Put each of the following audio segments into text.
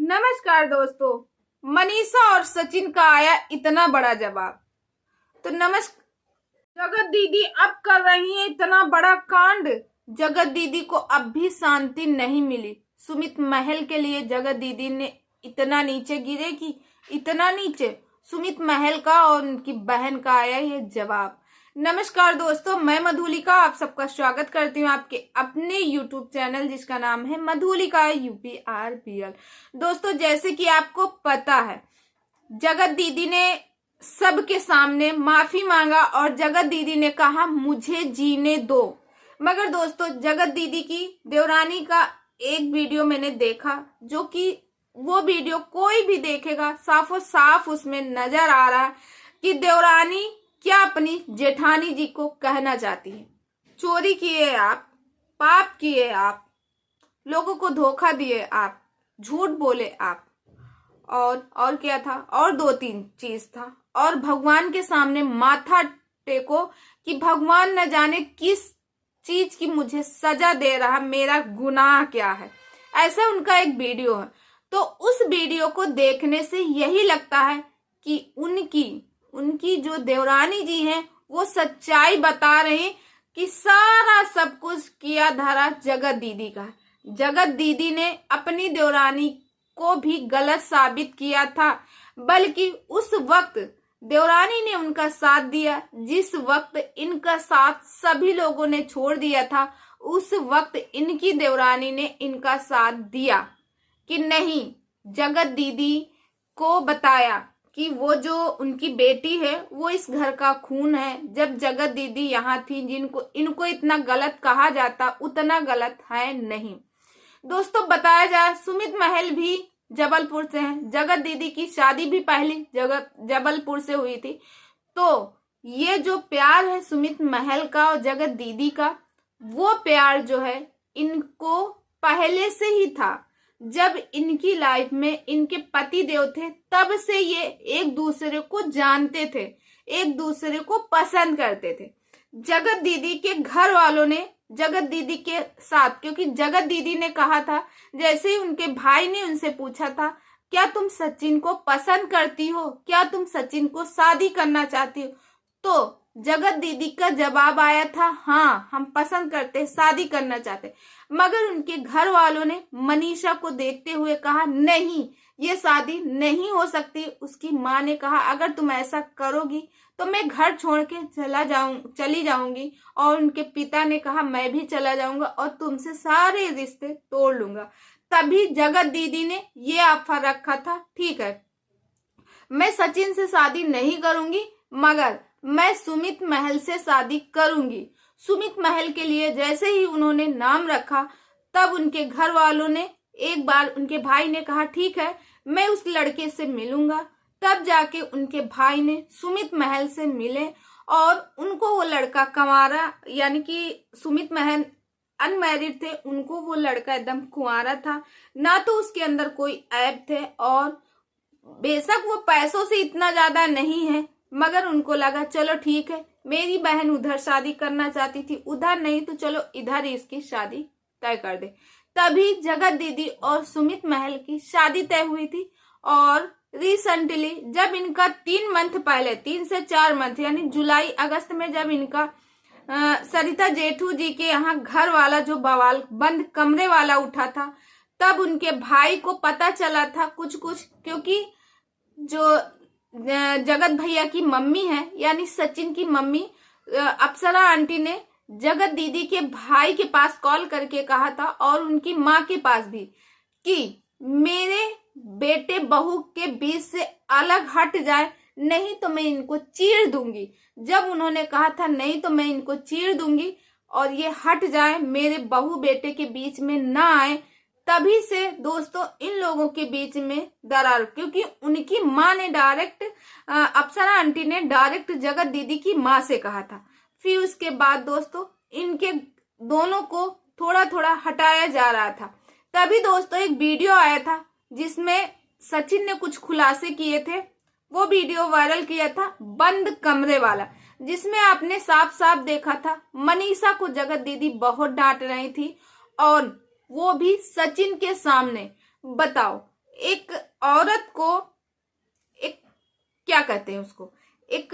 नमस्कार दोस्तों। मनीषा और सचिन का आया इतना बड़ा जवाब। तो जगत दीदी अब कर रही है इतना बड़ा कांड। जगत दीदी को अब भी शांति नहीं मिली। सुमित महल के लिए जगत दीदी ने इतना नीचे गिरे कि इतना नीचे सुमित महल का और उनकी बहन का आया ये जवाब। नमस्कार दोस्तों, मैं मधुलिका आप सबका स्वागत करती हूँ आपके अपने YouTube चैनल जिसका नाम है मधुलिका UPRPL। दोस्तों, जैसे कि आपको पता है, जगत दीदी ने सबके सामने माफी मांगा और जगत दीदी ने कहा मुझे जीने दो। मगर दोस्तों, जगत दीदी की देवरानी का एक वीडियो मैंने देखा, जो कि वो वीडियो कोई भी देखेगा साफो साफ उसमें नजर आ रहा है कि देवरानी क्या अपनी जेठानी जी को कहना चाहती है। चोरी किए आप, पाप किए आप, लोगों को धोखा दिए आप, झूठ बोले आप, और क्या था, और 2-3 चीज था। और भगवान के सामने माथा टेको कि भगवान न जाने किस चीज की मुझे सजा दे रहा, मेरा गुनाह क्या है। ऐसा उनका एक वीडियो है। तो उस वीडियो को देखने से यही लगता है कि उनकी जो देवरानी जी हैं वो सच्चाई बता रहे हैं कि सारा सब कुछ किया धरा जगत दीदी का। जगत दीदी ने अपनी देवरानी को भी गलत साबित किया था, बल्कि उस वक्त देवरानी ने उनका साथ दिया जिस वक्त इनका साथ सभी लोगों ने छोड़ दिया था। उस वक्त इनकी देवरानी ने इनका साथ दिया कि नहीं, जगत दीदी को बताया कि वो जो उनकी बेटी है वो इस घर का खून है। जब जगत दीदी यहाँ थी, इनको इतना गलत कहा जाता, उतना गलत है नहीं। दोस्तों, बताया जाए सुमित महल भी जबलपुर से हैं। जगत दीदी की शादी भी पहले जबलपुर से हुई थी। तो ये जो प्यार है सुमित महल का और जगत दीदी का, वो प्यार जो है इनको पहले से ही था। जब इनकी लाइफ में इनके पति देव थे, तब से ये एक दूसरे को जानते थे, एक दूसरे को पसंद करते थे। जगत दीदी के घर वालों ने जगत दीदी के साथ, क्योंकि जगत दीदी ने कहा था, जैसे ही उनके भाई ने उनसे पूछा था क्या तुम सचिन को पसंद करती हो, क्या तुम सचिन को शादी करना चाहती हो, तो जगत दीदी का जवाब आया था हाँ, हम पसंद करते, शादी करना चाहते। मगर उनके घर वालों ने मनीषा को देखते हुए कहा नहीं, ये शादी नहीं हो सकती। उसकी माँ ने कहा अगर तुम ऐसा करोगी तो मैं घर छोड़ के चली जाऊंगी। और उनके पिता ने कहा मैं भी चला जाऊंगा और तुमसे सारे रिश्ते तोड़ लूंगा। तभी जगत दीदी ने ये ऑफर रखा था, ठीक है, मैं सचिन से शादी नहीं करूंगी, मगर मैं सुमित महल से शादी करूंगी। सुमित महल के लिए जैसे ही उन्होंने नाम रखा, तब उनके घर वालों ने एक बार, उनके भाई ने कहा ठीक है, मैं उस लड़के से मिलूंगा। तब जाके उनके भाई ने सुमित महल से मिले और उनको वो लड़का कंवारा, यानी कि सुमित महल अनमैरिड थे, उनको वो लड़का एकदम कुंवारा था, ना तो उसके अंदर कोई ऐब थे। और बेशक वो पैसों से इतना ज्यादा नहीं है, मगर उनको लगा चलो ठीक है, मेरी बहन उधर शादी करना चाहती थी, उधर नहीं तो चलो इधर ही इसकी शादी तय कर दे। तभी जगत दीदी और सुमित महल की शादी तय हुई थी। और रिसेंटली जब इनका 3 मंथ पहले, 3 से 4 मंथ यानी जुलाई अगस्त में, जब इनका सरिता जेठू जी के यहाँ घर वाला जो बवाल बंद कमरे वाला उठा था, तब उनके भाई को पता चला था कुछ, क्योंकि जो जगत भैया की मम्मी है, यानी सचिन की मम्मी अप्सरा आंटी ने जगत दीदी के भाई के पास कॉल करके कहा था, और उनकी माँ के पास भी, कि मेरे बेटे बहू के बीच से अलग हट जाए, नहीं तो मैं इनको चीर दूंगी। जब उन्होंने कहा था नहीं तो मैं इनको चीर दूंगी और ये हट जाए, मेरे बहू बेटे के बीच में ना आए, तभी से दोस्तों इन लोगों के बीच में दरार, क्योंकि उनकी माँ ने डायरेक्ट, अप्सरा आंटी ने डायरेक्ट जगत दीदी की माँ से कहा था। फिर उसके बाद दोस्तों इनके दोनों को थोड़ा थोड़ा हटाया जा रहा था। तभी दोस्तों एक वीडियो आया था जिसमें सचिन ने कुछ खुलासे किए थे। वो वीडियो वायरल किया था बंद कमरे वाला, जिसमें आपने साफ साफ देखा था मनीषा को जगत दीदी बहुत डांट रही थी, और वो भी सचिन के सामने। बताओ, एक औरत को, एक क्या कहते हैं उसको, एक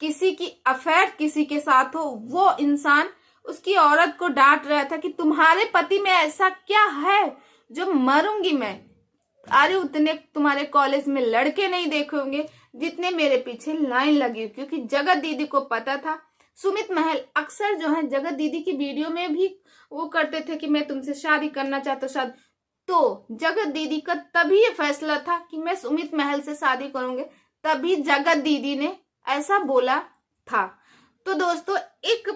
किसी की अफेयर किसी के साथ हो, वो इंसान उसकी औरत को डांट रहा था कि तुम्हारे पति में ऐसा क्या है जो मरूंगी मैं। अरे उतने तुम्हारे कॉलेज में लड़के नहीं देखे होंगे जितने मेरे पीछे लाइन लगी, क्योंकि जगत दीदी को पता था। सुमित महल अक्सर जो है जगत दीदी की वीडियो में भी वो करते थे कि मैं तुमसे शादी करना चाहता हूँ, शादी। तो जगत दीदी का तभी ये फैसला था कि मैं सुमित महल से शादी करूंगी, तभी जगत दीदी ने ऐसा बोला था। तो दोस्तों, एक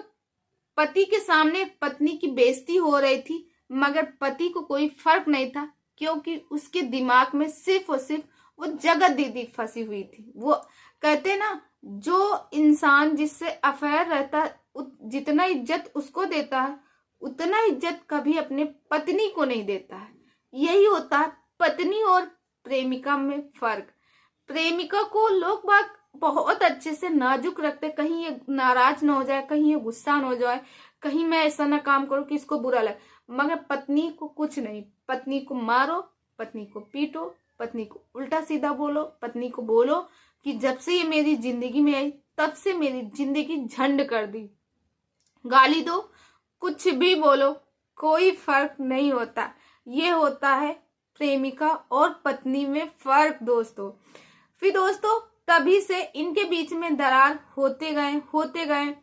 पति के सामने पत्नी की बेइज्जती हो रही थी, मगर पति को कोई फर्क नहीं था, क्योंकि उसके दिमाग में सिर्फ और सिर्फ वो जगत दीदी फंसी हुई थी। वो कहते ना, जो इंसान जिससे अफेयर रहता है जितना इज्जत उसको देता है, उतना इज्जत कभी अपने पत्नी को नहीं देता है। यही होता है पत्नी और प्रेमिका में फर्क। प्रेमिका को लोग बाग बहुत अच्छे से नाजुक रखते, कहीं ये नाराज ना हो जाए, कहीं ये गुस्सा ना हो जाए, कहीं मैं ऐसा ना काम करूं कि इसको बुरा लगे। मगर पत्नी को कुछ नहीं, पत्नी को मारो, पत्नी को पीटो, पत्नी को उल्टा सीधा बोलो, पत्नी को बोलो कि जब से ये मेरी जिंदगी में आई तब से मेरी जिंदगी झंड कर दी। गाली दो, कुछ भी बोलो, कोई फर्क नहीं होता। ये होता है प्रेमिका और पत्नी में फर्क दोस्तों। फिर दोस्तों, तभी से इनके बीच में दरार होते गए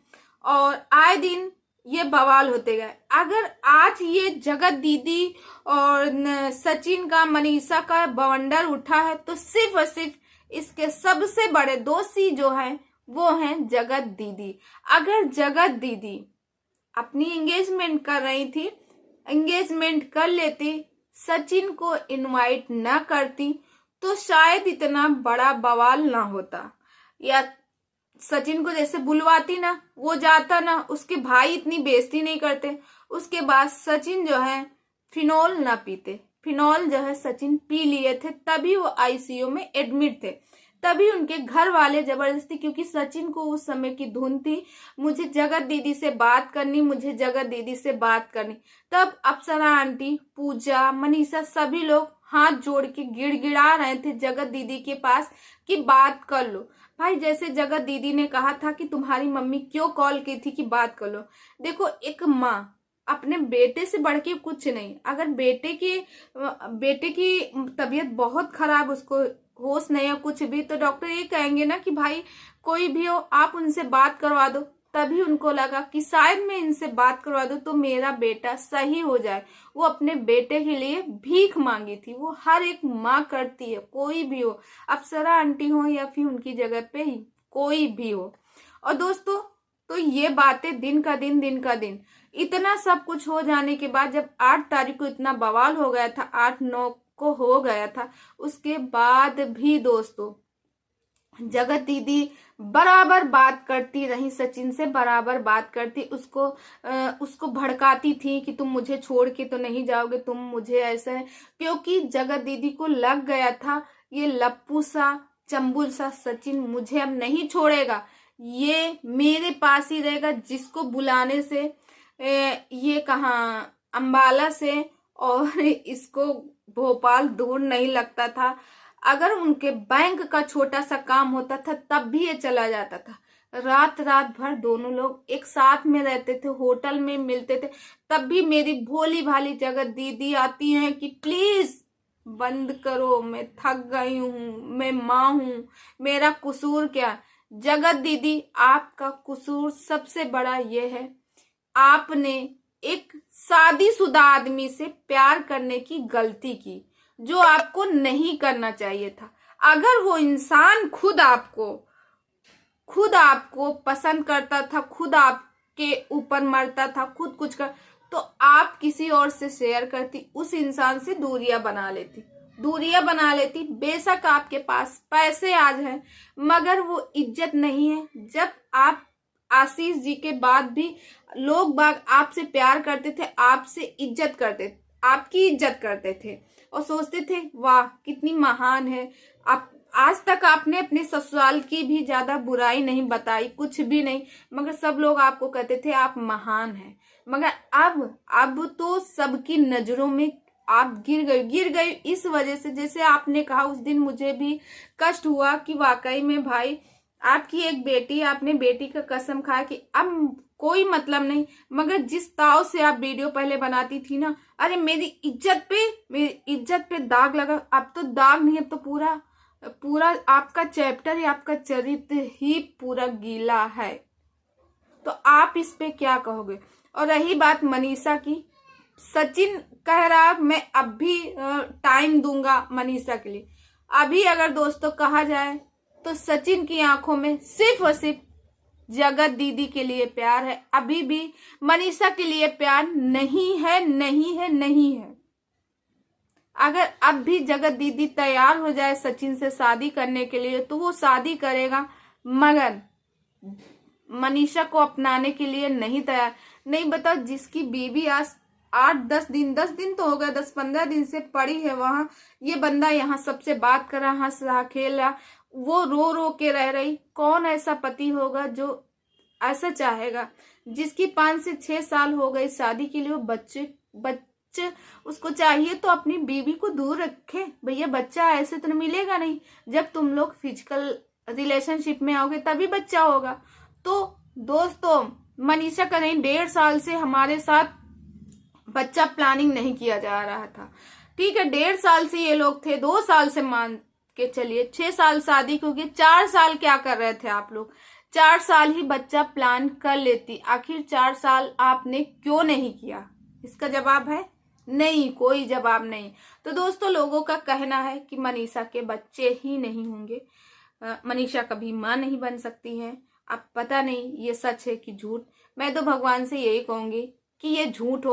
और आए दिन ये बवाल होते गए। अगर आज ये जगत दीदी और सचिन का, मनीषा का बवंडर उठा है, तो सिर्फ और सिर्फ इसके सबसे बड़े दोषी जो हैं वो हैं जगत दीदी। अगर जगत दीदी अपनी एंगेजमेंट कर रही थी, एंगेजमेंट कर लेती, सचिन को इनवाइट ना करती, तो शायद इतना बड़ा बवाल ना होता। या सचिन को जैसे बुलवाती ना, वो जाता ना, उसके भाई इतनी बेइज्जती नहीं करते। उसके बाद सचिन जो है फिनोल ना पीते। फिनोल जो है सचिन पी लिए थे, तभी वो आईसीयू में एडमिट थे। तभी उनके घर वाले जबरदस्ती, क्योंकि सचिन को उस समय की धुन थी, मुझे जगत दीदी से बात करनी, मुझे जगत दीदी से बात करनी। तब अप्सरा आंटी, पूजा, मनीषा सभी लोग हाथ जोड़ के गिड़गिड़ा रहे थे जगत दीदी के पास कि बात कर लो। भाई, जैसे जगत दीदी ने कहा था कि तुम्हारी मम्मी क्यों कॉल की थी कि बात कर लो। देखो, एक माँ अपने बेटे से बढ़ के कुछ नहीं। अगर बेटे की तबीयत बहुत खराब, उसको होश नहीं है कुछ भी, तो डॉक्टर ये कहेंगे ना कि भाई कोई भी हो आप उनसे बात करवा दो। तभी उनको लगा कि शायद मैं इनसे बात करवा दूं तो मेरा बेटा सही हो जाए। वो अपने बेटे के लिए भीख मांगी थी। वो हर एक माँ करती है, कोई भी हो, अप्सरा आंटी हो या फिर उनकी जगह पे ही कोई भी हो। और दोस्तों, तो ये बातें दिन का दिन इतना सब कुछ हो जाने के बाद, जब 8 तारीख को इतना बवाल हो गया था, 8-9 को हो गया था, उसके बाद भी दोस्तों जगत दीदी बराबर बात करती रही सचिन से, बराबर बात करती, उसको भड़काती थी कि तुम मुझे छोड़ के तो नहीं जाओगे, तुम मुझे ऐसा है। क्योंकि जगत दीदी को लग गया था ये लप्पू सा, चंबुल सा सचिन मुझे अब नहीं छोड़ेगा, ये मेरे पास ही रहेगा। जिसको बुलाने से ये कहाँ अंबाला से और इसको भोपाल दूर नहीं लगता था। अगर उनके बैंक का छोटा सा काम होता था तब भी ये चला जाता था। रात भर दोनों लोग एक साथ में रहते थे, होटल में मिलते थे। तब भी मेरी भोली भाली जगत दीदी आती हैं कि प्लीज बंद करो, मैं थक गई हूँ, मैं माँ हूँ, मेरा कसूर क्या। जगत दीदी, आपका कसूर सबसे बड़ा ये है, आपने एक शादीशुदा आदमी से प्यार करने की गलती की, जो आपको नहीं करना चाहिए था। अगर वो इंसान खुद आपको पसंद करता था, खुद आपके ऊपर मरता था, खुद कुछ कर, तो आप किसी और से शेयर करती, उस इंसान से दूरियां बना लेती। बेशक आपके पास पैसे आज हैं, मगर वो इज्जत नहीं है। जब आप आशीष जी के बाद भी लोग बाग आपसे प्यार करते थे, आपसे इज्जत करते थे, आपकी इज्जत करते थे और सोचते थे वाह कितनी महान है आप। आज तक आपने अपने ससुराल की भी ज्यादा बुराई नहीं बताई, कुछ भी नहीं, मगर सब लोग आपको कहते थे आप महान हैं। मगर अब तो सबकी नजरों में आप गिर गई इस वजह से, जैसे आपने कहा उस दिन मुझे भी कष्ट हुआ कि वाकई में भाई आपकी एक बेटी, आपने बेटी का कसम खाया कि अब कोई मतलब नहीं, मगर जिस ताव से आप वीडियो पहले बनाती थी ना, अरे मेरी इज्जत पे दाग लगा। अब तो दाग नहीं, अब तो पूरा पूरा आपका चैप्टर या आपका चरित्र ही पूरा गीला है। तो आप इस पे क्या कहोगे? और रही बात मनीषा की, सचिन कह रहा मैं अब भी टाइम दूंगा मनीषा के लिए। अभी अगर दोस्तों कहा जाए तो सचिन की आंखों में सिर्फ और सिर्फ जगत दीदी के लिए प्यार है, अभी भी मनीषा के लिए प्यार नहीं है, नहीं है, नहीं है। अगर अब भी जगत दीदी तैयार हो जाए सचिन से शादी करने के लिए तो वो शादी करेगा, मगर मनीषा को अपनाने के लिए नहीं तैयार। नहीं बताओ, जिसकी बीवी आज 10 दिन तो हो गया, 10-15 दिन से पड़ी है वहां, ये बंदा यहाँ सबसे बात कर रहा, हंस रहा, खेल रहा, वो रो रो के रह रही। कौन ऐसा पति होगा जो ऐसा चाहेगा? जिसकी 5 से 6 साल हो गई शादी के लिए, वो बच्चे उसको चाहिए तो अपनी बीवी को दूर रखे भैया। बच्चा ऐसे तो मिलेगा नहीं, जब तुम लोग फिजिकल रिलेशनशिप में आओगे तभी बच्चा होगा। तो दोस्तों मनीषा का नहीं, 1.5 साल से हमारे साथ बच्चा प्लानिंग नहीं किया जा रहा था, ठीक है। 1.5 साल से ये लोग थे, 2 साल से मान के चलिए, 6 साल शादी को गए, 4 साल क्या कर रहे थे आप लोग? 4 साल ही बच्चा प्लान कर लेती, आखिर 4 साल आपने क्यों नहीं किया? इसका जवाब है नहीं, कोई जवाब नहीं। तो दोस्तों लोगों का कहना है कि मनीषा के बच्चे ही नहीं होंगे, मनीषा कभी मां नहीं बन सकती है। अब पता नहीं ये सच है कि झूठ। मैं तो भगवान से यही कहूंगी कि ये झूठ हो।